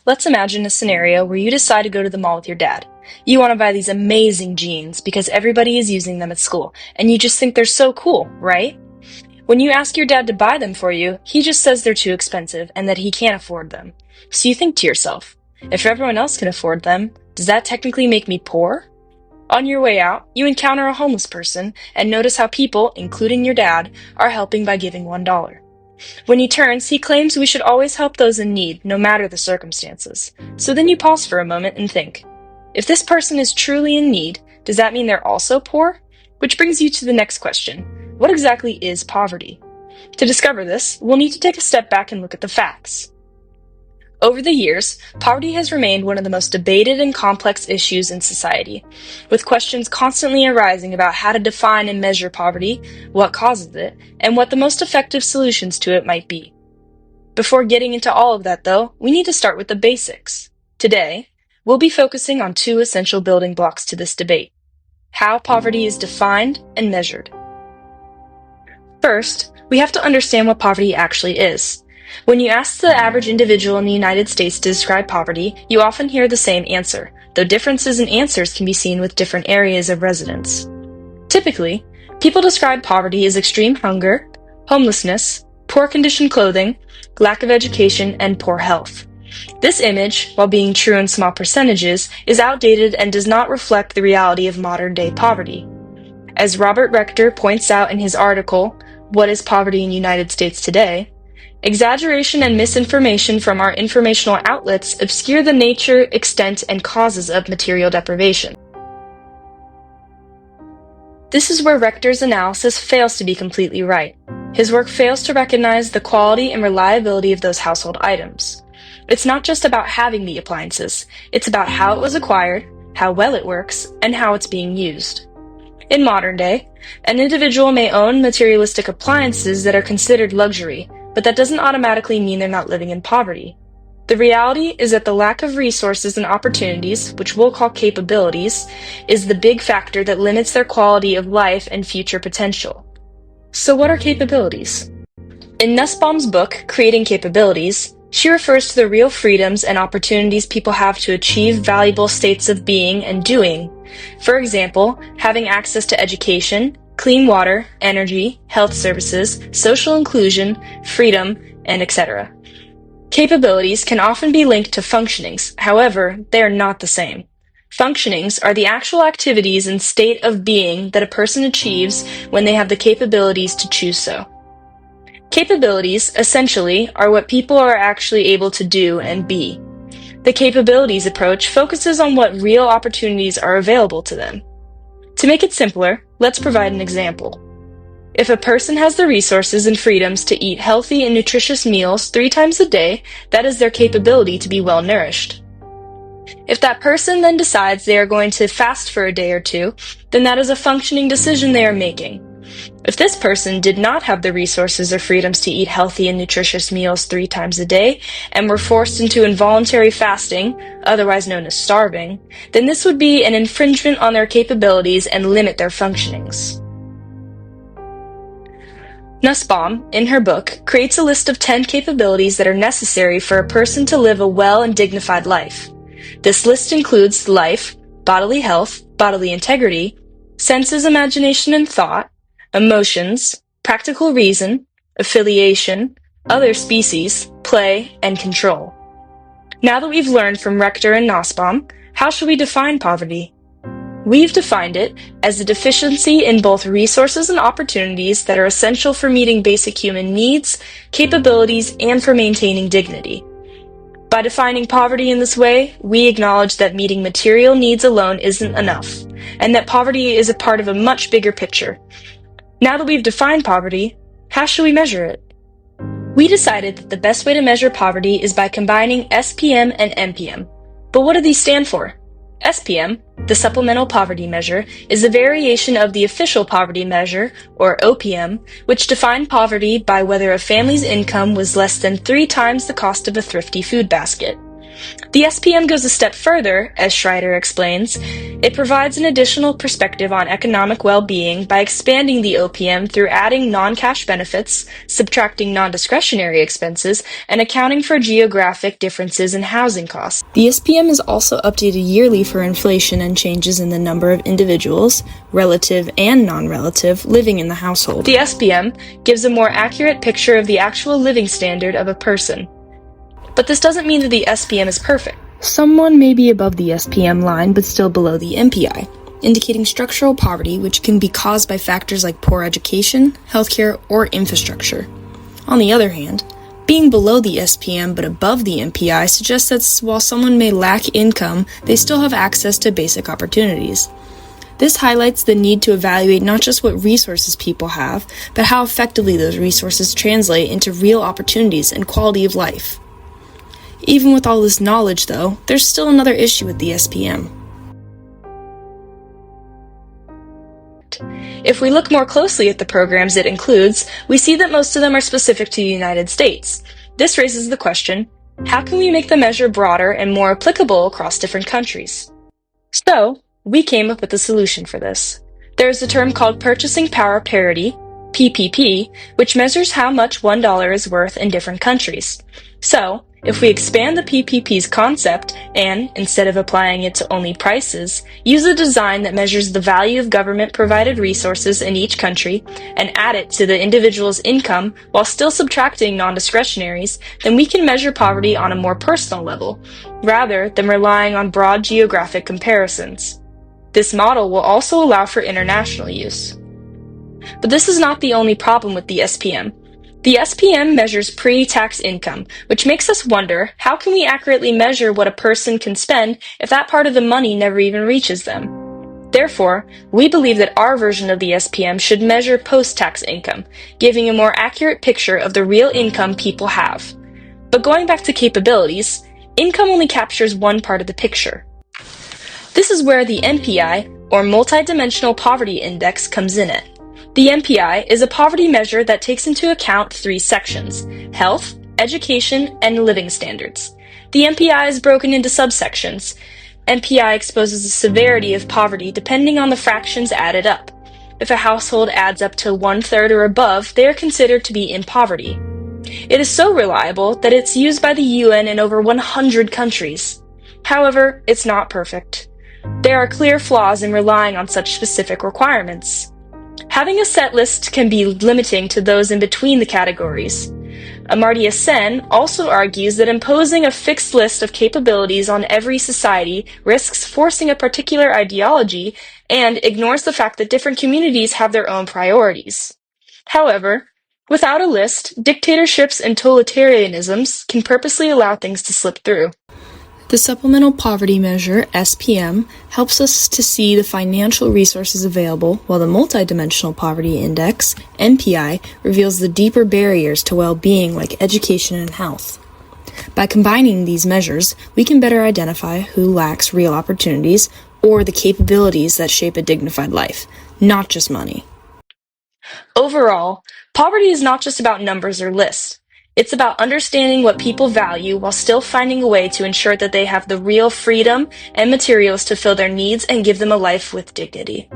Let's imagine a scenario where you decide to go to the mall with your dad. You want to buy these amazing jeans because everybody is using them at school, and you just think they're so cool, right? When you ask your dad to buy them for you, he just says they're too expensive and that he can't afford them. So you think to yourself, if everyone else can afford them, does that technically make me poor? On your way out, you encounter a homeless person and notice how people, including your dad, are helping by giving $1. When he turns, he claims we should always help those in need, no matter the circumstances. So then you pause for a moment and think, if this person is truly in need, does that mean they're also poor? Which brings you to the next question. What exactly is poverty? To discover this, we'll need to take a step back and look at the facts. Over the years, poverty has remained one of the most debated and complex issues in society, with questions constantly arising about how to define and measure poverty, what causes it, and what the most effective solutions to it might be. Before getting into all of that, though, we need to start with the basics. Today, we'll be focusing on two essential building blocks to this debate: how poverty is defined and measured. First, we have to understand what poverty actually is. When you ask the average individual in the United States to describe poverty, you often hear the same answer, though differences in answers can be seen with different areas of residence. Typically, people describe poverty as extreme hunger, homelessness, poor condition clothing, lack of education, and poor health. This image, while being true in small percentages, is outdated and does not reflect the reality of modern-day poverty. As Robert Rector points out in his article, "What is Poverty in the United States Today?" exaggeration and misinformation from our informational outlets obscure the nature, extent, and causes of material deprivation. This is where Rector's analysis fails to be completely right. His work fails to recognize the quality and reliability of those household items. It's not just about having the appliances, it's about how it was acquired, how well it works, and how it's being used. In modern day, an individual may own materialistic appliances that are considered luxury, but that doesn't automatically mean they're not living in poverty. The reality is that the lack of resources and opportunities, which we'll call capabilities, is the big factor that limits their quality of life and future potential. So what are capabilities? In Nussbaum's book, Creating Capabilities, she refers to the real freedoms and opportunities people have to achieve valuable states of being and doing. For example, having access to education, clean water, energy, health services, social inclusion, freedom, and etc. Capabilities can often be linked to functionings, however, they are not the same. Functionings are the actual activities and state of being that a person achieves when they have the capabilities to choose so. Capabilities, essentially, are what people are actually able to do and be. The capabilities approach focuses on what real opportunities are available to them. To make it simpler, let's provide an example. If a person has the resources and freedoms to eat healthy and nutritious meals 3 times a day, that is their capability to be well nourished. If that person then decides they are going to fast for a day or two, then that is a functioning decision they are making. If this person did not have the resources or freedoms to eat healthy and nutritious meals 3 times a day and were forced into involuntary fasting, otherwise known as starving, then this would be an infringement on their capabilities and limit their functionings. Nussbaum, in her book, creates a list of 10 capabilities that are necessary for a person to live a well and dignified life. This list includes life, bodily health, bodily integrity, senses, imagination, and thought, emotions, practical reason, affiliation, other species, play, and control. Now that we've learned from Rector and Nussbaum, how should we define poverty? We've defined it as a deficiency in both resources and opportunities that are essential for meeting basic human needs, capabilities, and for maintaining dignity. By defining poverty in this way, we acknowledge that meeting material needs alone isn't enough, and that poverty is a part of a much bigger picture. Now that we've defined poverty, how should we measure it? We decided that the best way to measure poverty is by combining SPM and MPM. But what do these stand for? SPM, the Supplemental Poverty Measure, is a variation of the official poverty measure, or OPM, which defined poverty by whether a family's income was less than 3 times the cost of a thrifty food basket. The SPM goes a step further, as Schreider explains. It provides an additional perspective on economic well-being by expanding the OPM through adding non-cash benefits, subtracting non-discretionary expenses, and accounting for geographic differences in housing costs. The SPM is also updated yearly for inflation and changes in the number of individuals, relative and non-relative, living in the household. The SPM gives a more accurate picture of the actual living standard of a person. But this doesn't mean that the SPM is perfect. Someone may be above the SPM line but still below the MPI, indicating structural poverty, which can be caused by factors like poor education, healthcare, or infrastructure. On the other hand, being below the SPM but above the MPI suggests that while someone may lack income, they still have access to basic opportunities. This highlights the need to evaluate not just what resources people have, but how effectively those resources translate into real opportunities and quality of life. Even with all this knowledge, though, there's still another issue with the SPM. If we look more closely at the programs it includes, we see that most of them are specific to the United States. This raises the question, how can we make the measure broader and more applicable across different countries? So, we came up with a solution for this. There is a term called purchasing power parity, PPP, which measures how much $1 is worth in different countries. So, if we expand the PPP's concept and, instead of applying it to only prices, use a design that measures the value of government-provided resources in each country and add it to the individual's income while still subtracting non-discretionaries, then we can measure poverty on a more personal level, rather than relying on broad geographic comparisons. This model will also allow for international use. But this is not the only problem with the SPM. The SPM measures pre-tax income, which makes us wonder, how can we accurately measure what a person can spend if that part of the money never even reaches them? Therefore, we believe that our version of the SPM should measure post-tax income, giving a more accurate picture of the real income people have. But going back to capabilities, income only captures one part of the picture. This is where the MPI, or Multidimensional Poverty Index, comes in at. The MPI is a poverty measure that takes into account three sections: health, education, and living standards. The MPI is broken into subsections. MPI exposes the severity of poverty depending on the fractions added up. If a household adds up to 1/3 or above, they are considered to be in poverty. It is so reliable that it's used by the UN in over 100 countries. However, it's not perfect. There are clear flaws in relying on such specific requirements. Having a set list can be limiting to those in between the categories. Amartya Sen also argues that imposing a fixed list of capabilities on every society risks forcing a particular ideology and ignores the fact that different communities have their own priorities. However, without a list, dictatorships and totalitarianisms can purposely allow things to slip through. The Supplemental Poverty Measure, SPM, helps us to see the financial resources available, while the Multidimensional Poverty Index, MPI, reveals the deeper barriers to well-being like education and health. By combining these measures, we can better identify who lacks real opportunities or the capabilities that shape a dignified life, not just money. Overall, poverty is not just about numbers or lists. It's about understanding what people value while still finding a way to ensure that they have the real freedom and materials to fill their needs and give them a life with dignity.